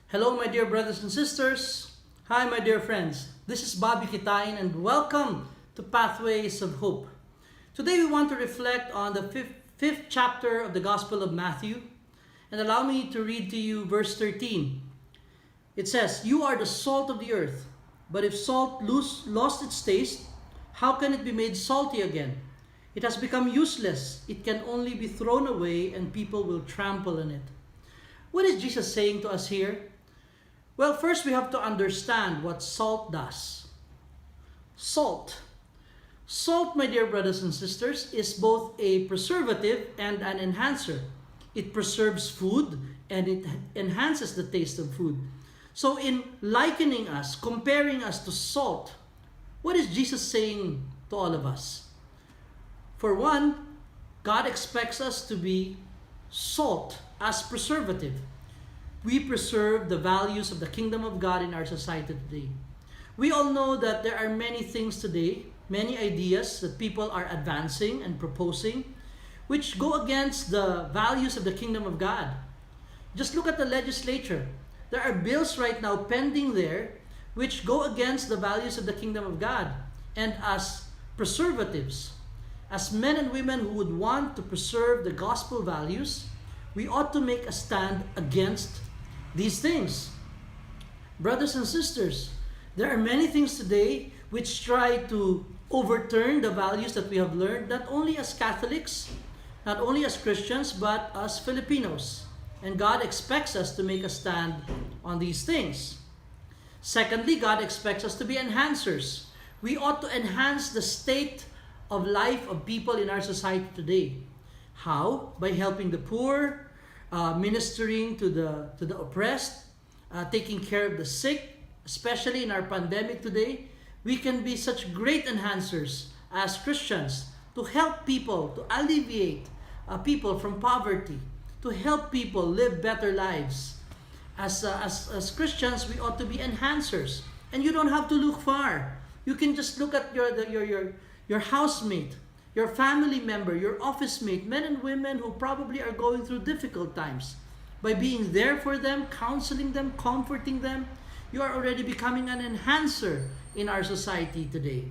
Hello, my dear brothers and sisters. Hi, my dear friends. This is Bobby Quitain, and welcome to Pathways of Hope. Today, we want to reflect on the fifth chapter of the Gospel of Matthew. And allow me to read to you verse 13. It says, "You are the salt of the earth, but if salt lost its taste, how can it be made salty again? It has become useless. It can only be thrown away, and people will trample on it." What is Jesus saying to us here? Well, first we have to understand what salt does. Salt. Salt, my dear brothers and sisters, is both a preservative and an enhancer. It preserves food and it enhances the taste of food. So in likening us, comparing us to salt, what is Jesus saying to all of us? For one, God expects us to be salt as preservative. We preserve the values of the kingdom of God in our society today. We all know that there are many things today, many ideas that people are advancing and proposing, which go against the values of the kingdom of God. Just look at the legislature. There are bills right now pending there which go against the values of the kingdom of God. And as preservatives, as men and women who would want to preserve the gospel values, we ought to make a stand against these things. Brothers and sisters, there are many things today which try to overturn the values that we have learned, not only as Catholics, not only as Christians, but as Filipinos. And God expects us to make a stand on these things. Secondly, God expects us to be enhancers. We ought to enhance the state of life of people in our society today. How? By helping the poor, ministering to the oppressed, taking care of the sick, especially in our pandemic today. We can be such great enhancers as Christians to help people, to alleviate people from poverty, to help people live better lives. As Christians, we ought to be enhancers. And you don't have to look far. You can just look at your housemate, your family member, your office mate, men and women who probably are going through difficult times. By being there for them, counseling them, comforting them, you are already becoming an enhancer in our society today.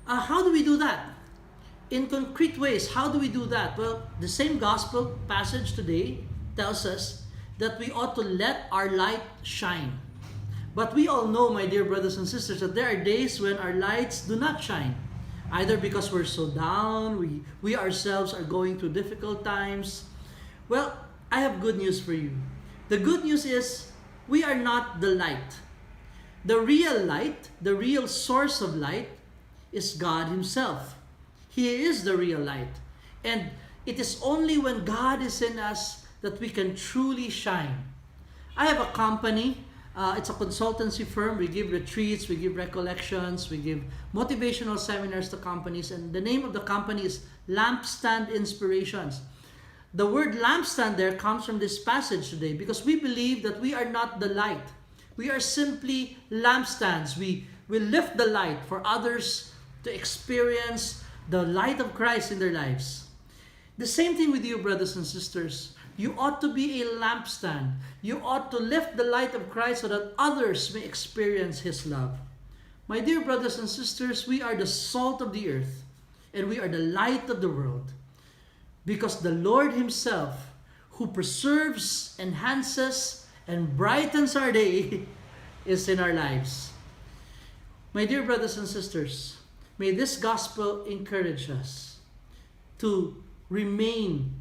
How do we do that? In concrete ways, how do we do that? Well, the same gospel passage today tells us that we ought to let our light shine. But we all know, my dear brothers and sisters, that there are days when our lights do not shine. Either because we're so down, we ourselves are going through difficult times. Well, I have good news for you. The good news is we are not the light. The real light, the real source of light is God Himself. He is the real light. And it is only when God is in us that we can truly shine. I have a company. It's a consultancy firm. We give retreats, we give recollections, we give motivational seminars to companies. And the name of the company is Lampstand Inspirations. The word lampstand there comes from this passage today because we believe that we are not the light. We are simply lampstands. We lift the light for others to experience the light of Christ in their lives. The same thing with you, brothers and sisters. You ought to be a lampstand. You ought to lift the light of Christ so that others may experience His love. My dear brothers and sisters, we are the salt of the earth and we are the light of the world because the Lord Himself, who preserves, enhances, and brightens our day, is in our lives. My dear brothers and sisters, may this gospel encourage us to remain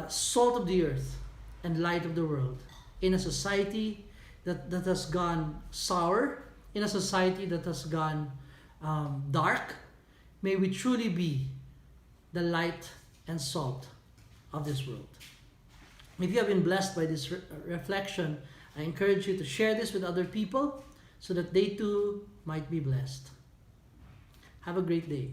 salt of the earth and light of the world in a society that has gone sour, in a society that has gone dark. May we truly be the light and salt of this world. If you have been blessed by this reflection, I encourage you to share this with other people so that they too might be blessed. Have a great day.